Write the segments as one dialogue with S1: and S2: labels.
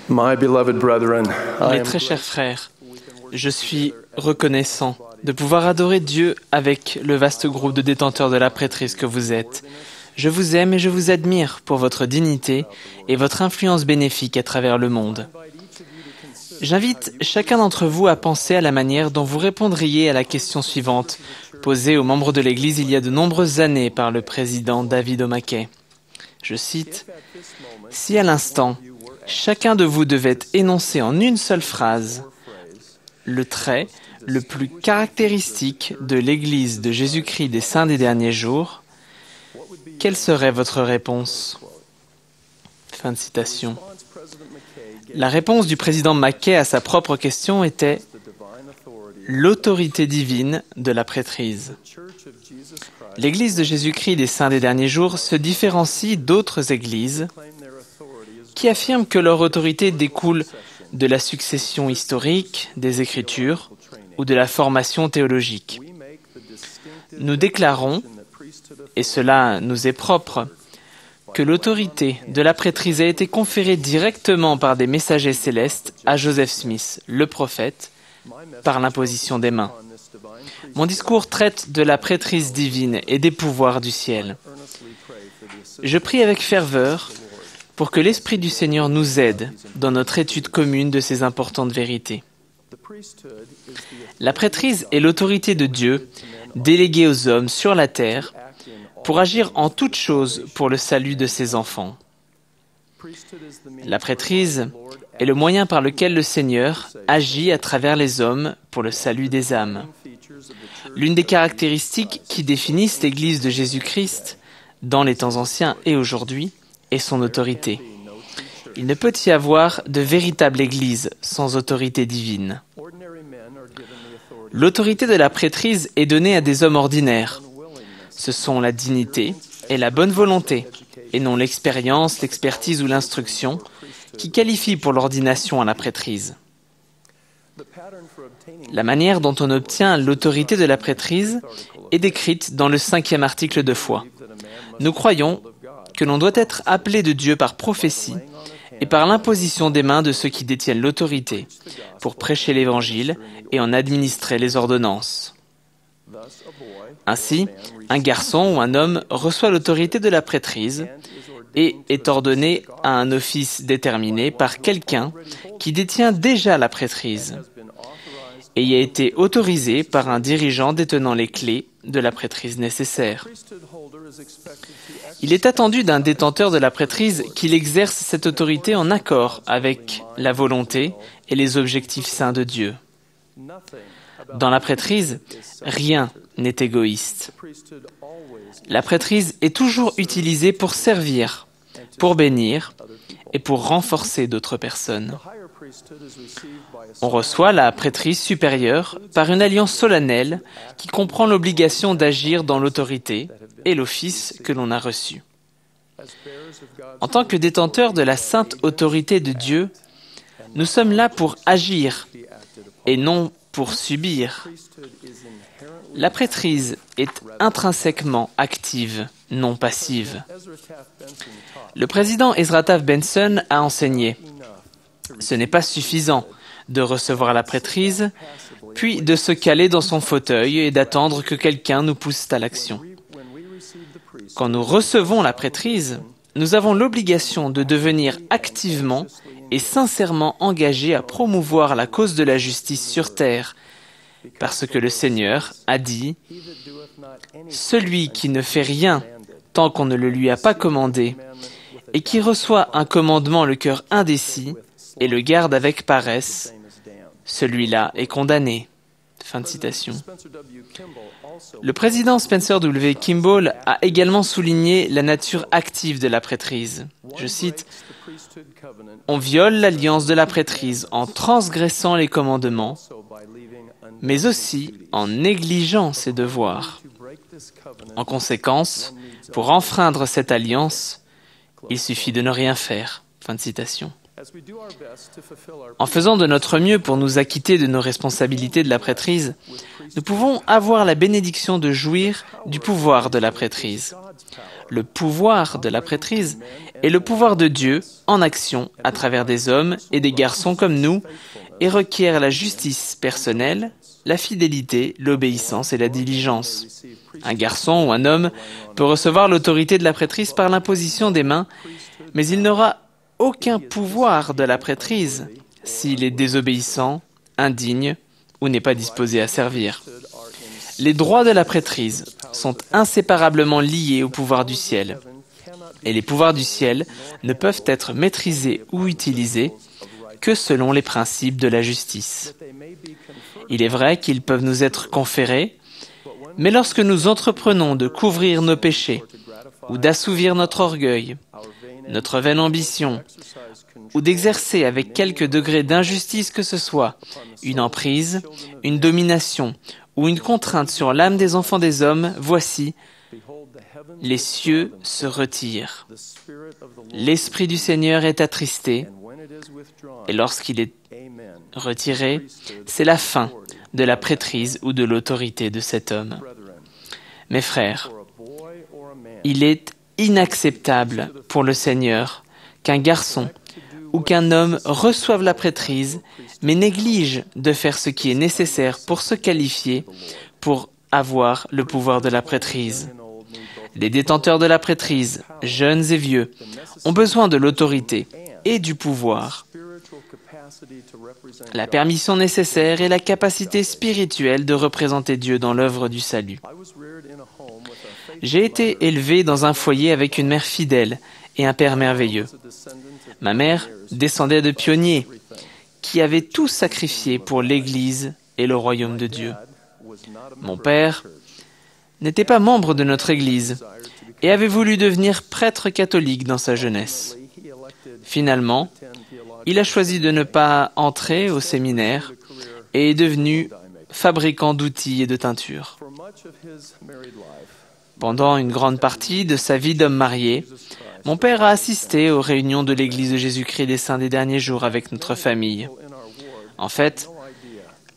S1: My beloved brethren, I
S2: Mes
S1: am
S2: très chers frères, je suis reconnaissant de pouvoir adorer Dieu avec le vaste groupe de détenteurs de la prêtrise que vous êtes. Je vous aime et je vous admire pour votre dignité et votre influence bénéfique à travers le monde. J'invite chacun d'entre vous à penser à la manière dont vous répondriez à la question suivante, posée aux membres de l'Église il y a de nombreuses années par le président David O. McKay. Je cite, « Si à l'instant, chacun de vous devait énoncer en une seule phrase le trait le plus caractéristique de l'Église de Jésus-Christ des Saints des derniers jours, quelle serait votre réponse ?» Fin de citation. La réponse du président McKay à sa propre question était « l'autorité divine de la prêtrise ». L'Église de Jésus-Christ des Saints des derniers jours se différencie d'autres églises qui affirment que leur autorité découle de la succession historique des Écritures ou de la formation théologique. Nous déclarons, et cela nous est propre, que l'autorité de la prêtrise a été conférée directement par des messagers célestes à Joseph Smith, le prophète, par l'imposition des mains. Mon discours traite de la prêtrise divine et des pouvoirs du ciel. Je prie avec ferveur pour que l'Esprit du Seigneur nous aide dans notre étude commune de ces importantes vérités. La prêtrise est l'autorité de Dieu déléguée aux hommes sur la terre pour agir en toutes choses pour le salut de ses enfants. La prêtrise est le moyen par lequel le Seigneur agit à travers les hommes pour le salut des âmes. L'une des caractéristiques qui définissent l'Église de Jésus-Christ, dans les temps anciens et aujourd'hui, est son autorité. Il ne peut y avoir de véritable Église sans autorité divine. L'autorité de la prêtrise est donnée à des hommes ordinaires. Ce sont la dignité et la bonne volonté, et non l'expérience, l'expertise ou l'instruction, qui qualifient pour l'ordination à la prêtrise. La manière dont on obtient l'autorité de la prêtrise est décrite dans le 5e article de foi. Nous croyons que l'on doit être appelé de Dieu par prophétie et par l'imposition des mains de ceux qui détiennent l'autorité pour prêcher l'Évangile et en administrer les ordonnances. Ainsi, un garçon ou un homme reçoit l'autorité de la prêtrise et est ordonné à un office déterminé par quelqu'un qui détient déjà la prêtrise et y a été autorisé par un dirigeant détenant les clés de la prêtrise nécessaires. Il est attendu d'un détenteur de la prêtrise qu'il exerce cette autorité en accord avec la volonté et les objectifs saints de Dieu. Dans la prêtrise, rien n'est égoïste. La prêtrise est toujours utilisée pour servir, pour bénir et pour renforcer d'autres personnes. On reçoit la prêtrise supérieure par une alliance solennelle qui comprend l'obligation d'agir dans l'autorité et l'office que l'on a reçu. En tant que détenteurs de la sainte autorité de Dieu, nous sommes là pour agir et non pour subir. La prêtrise est intrinsèquement active, non passive. Le président Ezra Taft Benson a enseigné « Ce n'est pas suffisant de recevoir la prêtrise, puis de se caler dans son fauteuil et d'attendre que quelqu'un nous pousse à l'action. Quand nous recevons la prêtrise, nous avons l'obligation de devenir activement et sincèrement engagés à promouvoir la cause de la justice sur terre, parce que le Seigneur a dit « Celui qui ne fait rien tant qu'on ne le lui a pas commandé, et qui reçoit un commandement le cœur indécis, et le garde avec paresse, celui-là est condamné. » Fin de citation. Le président Spencer W. Kimball a également souligné la nature active de la prêtrise. Je cite, « On viole l'alliance de la prêtrise en transgressant les commandements, mais aussi en négligeant ses devoirs. En conséquence, pour enfreindre cette alliance, il suffit de ne rien faire. » Fin de citation. En faisant de notre mieux pour nous acquitter de nos responsabilités de la prêtrise, nous pouvons avoir la bénédiction de jouir du pouvoir de la prêtrise. Le pouvoir de la prêtrise est le pouvoir de Dieu en action à travers des hommes et des garçons comme nous et requiert la justice personnelle, la fidélité, l'obéissance et la diligence. Un garçon ou un homme peut recevoir l'autorité de la prêtrise par l'imposition des mains, mais il n'aura aucun pouvoir de la prêtrise s'il est désobéissant, indigne ou n'est pas disposé à servir. Les droits de la prêtrise sont inséparablement liés au pouvoir du ciel, et les pouvoirs du ciel ne peuvent être maîtrisés ou utilisés que selon les principes de la justice. Il est vrai qu'ils peuvent nous être conférés, mais lorsque nous entreprenons de couvrir nos péchés, ou d'assouvir notre orgueil, notre vaine ambition, ou d'exercer avec quelque degré d'injustice que ce soit une emprise, une domination ou une contrainte sur l'âme des enfants des hommes, voici, les cieux se retirent. L'Esprit du Seigneur est attristé, et lorsqu'il est retiré, c'est la fin de la prêtrise ou de l'autorité de cet homme. Mes frères, il est inacceptable pour le Seigneur qu'un garçon ou qu'un homme reçoive la prêtrise, mais néglige de faire ce qui est nécessaire pour se qualifier pour avoir le pouvoir de la prêtrise. Les détenteurs de la prêtrise, jeunes et vieux, ont besoin de l'autorité et du pouvoir, la permission nécessaire et la capacité spirituelle de représenter Dieu dans l'œuvre du salut. J'ai été élevé dans un foyer avec une mère fidèle et un père merveilleux. Ma mère descendait de pionniers qui avaient tout sacrifié pour l'Église et le royaume de Dieu. Mon père n'était pas membre de notre Église et avait voulu devenir prêtre catholique dans sa jeunesse. Finalement, il a choisi de ne pas entrer au séminaire et est devenu fabricant d'outils et de teintures. Pendant une grande partie de sa vie d'homme marié, mon père a assisté aux réunions de l'Église de Jésus-Christ des Saints des Derniers Jours avec notre famille. En fait,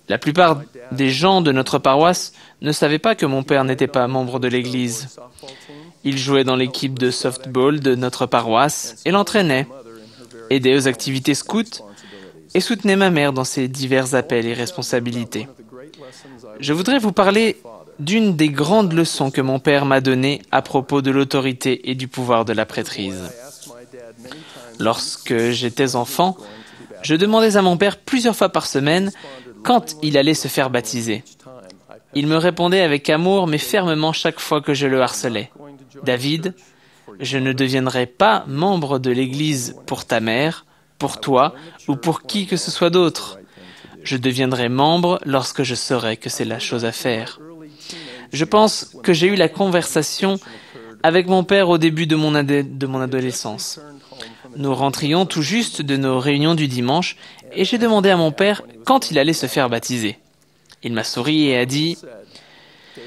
S2: la plupart des gens de notre paroisse ne savaient pas que mon père n'était pas membre de l'Église. Il jouait dans l'équipe de softball de notre paroisse et l'entraînait, aidait aux activités scouts et soutenait ma mère dans ses divers appels et responsabilités. Je voudrais vous parler d'une des grandes leçons que mon père m'a données à propos de l'autorité et du pouvoir de la prêtrise. Lorsque j'étais enfant, je demandais à mon père plusieurs fois par semaine quand il allait se faire baptiser. Il me répondait avec amour mais fermement chaque fois que je le harcelais. « David, je ne deviendrai pas membre de l'Église pour ta mère, pour toi ou pour qui que ce soit d'autre. Je deviendrai membre lorsque je saurai que c'est la chose à faire. » Je pense que j'ai eu la conversation avec mon père au début de mon adolescence. Nous rentrions tout juste de nos réunions du dimanche et j'ai demandé à mon père quand il allait se faire baptiser. Il m'a souri et a dit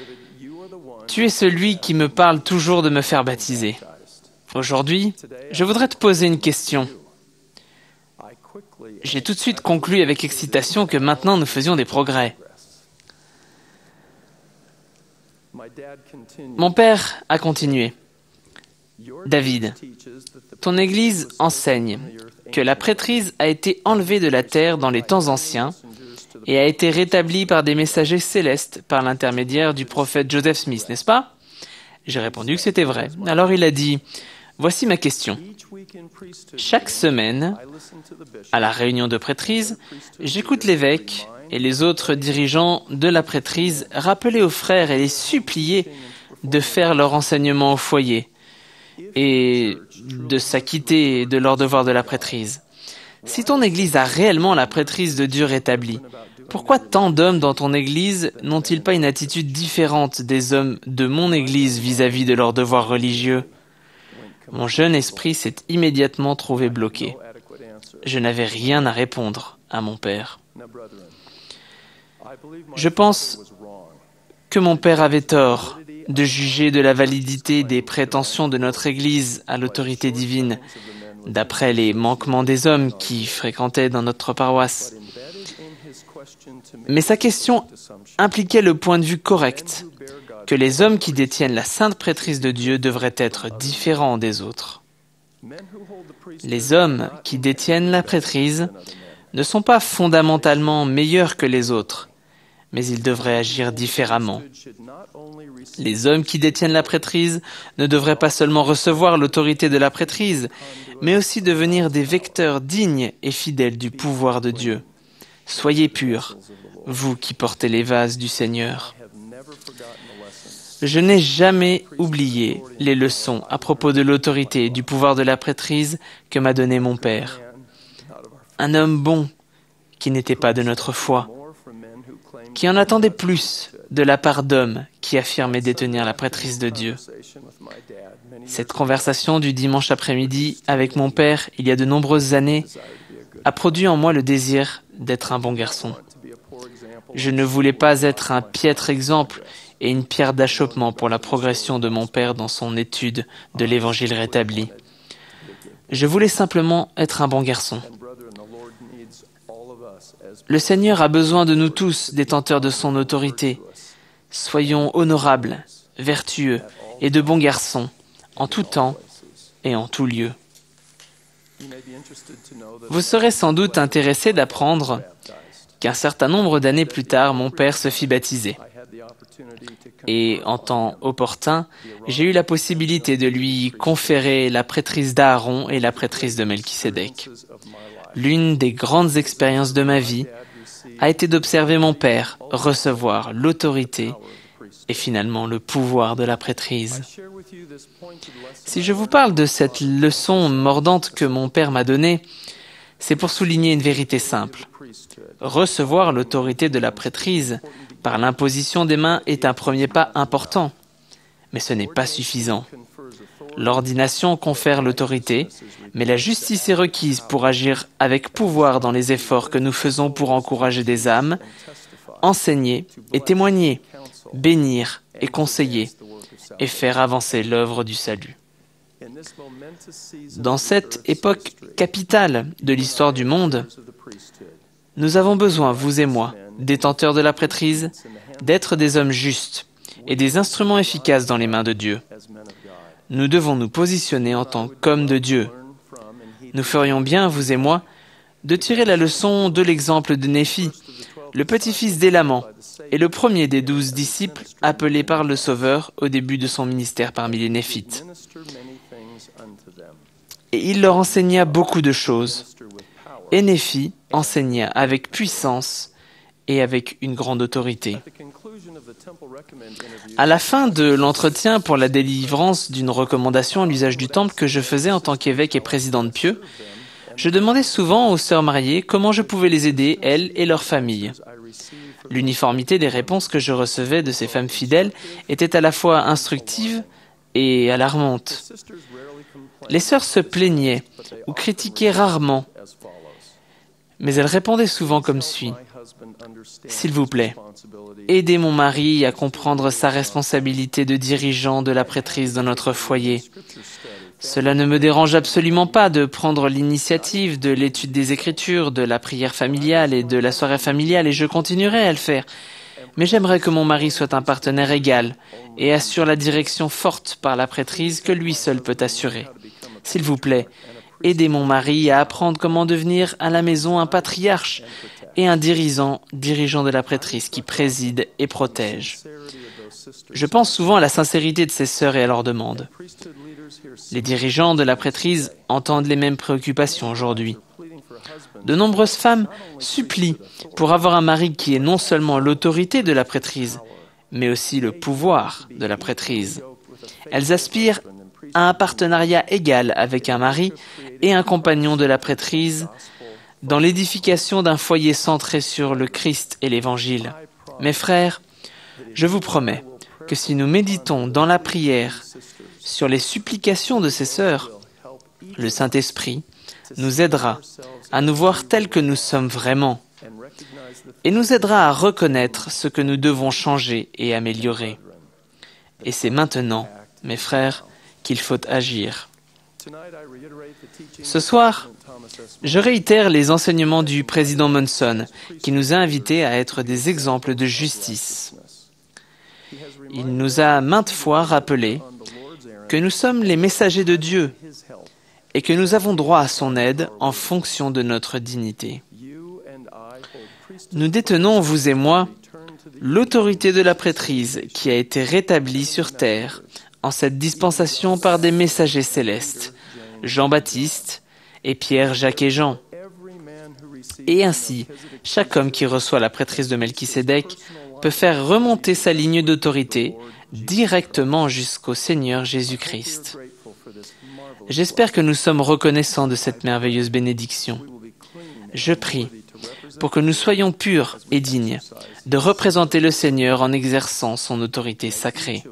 S2: « Tu es celui qui me parle toujours de me faire baptiser. Aujourd'hui, je voudrais te poser une question. » J'ai tout de suite conclu avec excitation que maintenant nous faisions des progrès. Mon père a continué. « David, ton Église enseigne que la prêtrise a été enlevée de la terre dans les temps anciens et a été rétablie par des messagers célestes par l'intermédiaire du prophète Joseph Smith, n'est-ce pas ?» J'ai répondu que c'était vrai. Alors il a dit « Voici ma question. Chaque semaine, à la réunion de prêtrise, j'écoute l'évêque et les autres dirigeants de la prêtrise rappeler aux frères et les supplier de faire leur enseignement au foyer et de s'acquitter de leur devoir de la prêtrise. Si ton Église a réellement la prêtrise de Dieu rétablie, pourquoi tant d'hommes dans ton Église n'ont-ils pas une attitude différente des hommes de mon Église vis-à-vis de leurs devoirs religieux ? Mon jeune esprit s'est immédiatement trouvé bloqué. Je n'avais rien à répondre à mon père. Je pense que mon père avait tort de juger de la validité des prétentions de notre Église à l'autorité divine, d'après les manquements des hommes qui fréquentaient dans notre paroisse. Mais sa question impliquait le point de vue correct, que les hommes qui détiennent la sainte prêtrise de Dieu devraient être différents des autres. Les hommes qui détiennent la prêtrise ne sont pas fondamentalement meilleurs que les autres, mais ils devraient agir différemment. Les hommes qui détiennent la prêtrise ne devraient pas seulement recevoir l'autorité de la prêtrise, mais aussi devenir des vecteurs dignes et fidèles du pouvoir de Dieu. Soyez purs, vous qui portez les vases du Seigneur. Je n'ai jamais oublié les leçons à propos de l'autorité et du pouvoir de la prêtrise que m'a donné mon père. Un homme bon, qui n'était pas de notre foi, qui en attendait plus de la part d'hommes qui affirmaient détenir la prêtrise de Dieu. Cette conversation du dimanche après-midi avec mon père, il y a de nombreuses années, a produit en moi le désir d'être un bon garçon. Je ne voulais pas être un piètre exemple et une pierre d'achoppement pour la progression de mon père dans son étude de l'Évangile rétabli. Je voulais simplement être un bon garçon. Le Seigneur a besoin de nous tous, détenteurs de son autorité. Soyons honorables, vertueux et de bons garçons, en tout temps et en tout lieu. Vous serez sans doute intéressé d'apprendre qu'un certain nombre d'années plus tard, mon père se fit baptiser. Et en temps opportun, j'ai eu la possibilité de lui conférer la prêtrise d'Aaron et la prêtrise de Melchisédek. L'une des grandes expériences de ma vie a été d'observer mon père recevoir l'autorité et finalement le pouvoir de la prêtrise. Si je vous parle de cette leçon mordante que mon père m'a donnée, c'est pour souligner une vérité simple. Recevoir l'autorité de la prêtrise par l'imposition des mains est un premier pas important, mais ce n'est pas suffisant. L'ordination confère l'autorité, mais la justice est requise pour agir avec pouvoir dans les efforts que nous faisons pour encourager des âmes, enseigner et témoigner, bénir et conseiller, et faire avancer l'œuvre du salut. Dans cette époque capitale de l'histoire du monde, nous avons besoin, vous et moi, détenteurs de la prêtrise, d'être des hommes justes et des instruments efficaces dans les mains de Dieu. Nous devons nous positionner en tant qu'hommes de Dieu. Nous ferions bien, vous et moi, de tirer la leçon de l'exemple de Néphi, le petit-fils d'Élaman, et le premier des 12 disciples appelés par le Sauveur au début de son ministère parmi les Néphites. Et il leur enseigna beaucoup de choses. Et Néphi enseigna avec puissance et avec une grande autorité. À la fin de l'entretien pour la délivrance d'une recommandation à l'usage du temple que je faisais en tant qu'évêque et président de Pieux, je demandais souvent aux sœurs mariées comment je pouvais les aider, elles et leurs familles. L'uniformité des réponses que je recevais de ces femmes fidèles était à la fois instructive et alarmante. Les sœurs se plaignaient ou critiquaient rarement, mais elles répondaient souvent comme suit. « S'il vous plaît, aidez mon mari à comprendre sa responsabilité de dirigeant de la prêtrise dans notre foyer. Cela ne me dérange absolument pas de prendre l'initiative de l'étude des Écritures, de la prière familiale et de la soirée familiale, et je continuerai à le faire. Mais j'aimerais que mon mari soit un partenaire égal et assure la direction forte par la prêtrise que lui seul peut assurer. S'il vous plaît, aidez mon mari à apprendre comment devenir à la maison un patriarche et un dirigeant de la prêtrise qui préside et protège. » Je pense souvent à la sincérité de ces sœurs et à leurs demandes. Les dirigeants de la prêtrise entendent les mêmes préoccupations aujourd'hui. De nombreuses femmes supplient pour avoir un mari qui est non seulement l'autorité de la prêtrise, mais aussi le pouvoir de la prêtrise. Elles aspirent à un partenariat égal avec un mari et un compagnon de la prêtrise dans l'édification d'un foyer centré sur le Christ et l'Évangile. Mes frères, je vous promets que si nous méditons dans la prière sur les supplications de ces sœurs, le Saint-Esprit nous aidera à nous voir tels que nous sommes vraiment et nous aidera à reconnaître ce que nous devons changer et améliorer. Et c'est maintenant, mes frères, qu'il faut agir. Ce soir, je réitère les enseignements du président Monson, qui nous a invités à être des exemples de justice. Il nous a maintes fois rappelé que nous sommes les messagers de Dieu et que nous avons droit à son aide en fonction de notre dignité. Nous détenons, vous et moi, l'autorité de la prêtrise qui a été rétablie sur terre en cette dispensation par des messagers célestes, Jean-Baptiste et Pierre, Jacques et Jean. Et ainsi, chaque homme qui reçoit la prêtrise de Melchisédek peut faire remonter sa ligne d'autorité directement jusqu'au Seigneur Jésus-Christ. J'espère que nous sommes reconnaissants de cette merveilleuse bénédiction. Je prie pour que nous soyons purs et dignes de représenter le Seigneur en exerçant son autorité sacrée.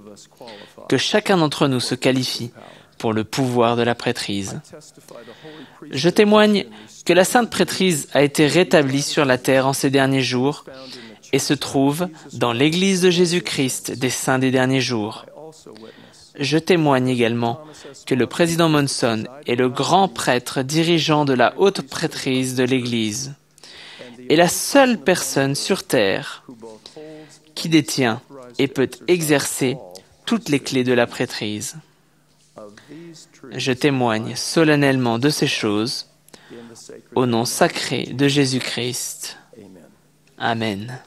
S2: Que chacun d'entre nous se qualifie pour le pouvoir de la prêtrise. Je témoigne que la sainte prêtrise a été rétablie sur la terre en ces derniers jours et se trouve dans l'Église de Jésus-Christ des saints des derniers jours. Je témoigne également que le président Monson est le grand prêtre dirigeant de la haute prêtrise de l'Église et la seule personne sur terre qui détient et peut exercer toutes les clés de la prêtrise. Je témoigne solennellement de ces choses au nom sacré de Jésus-Christ. Amen.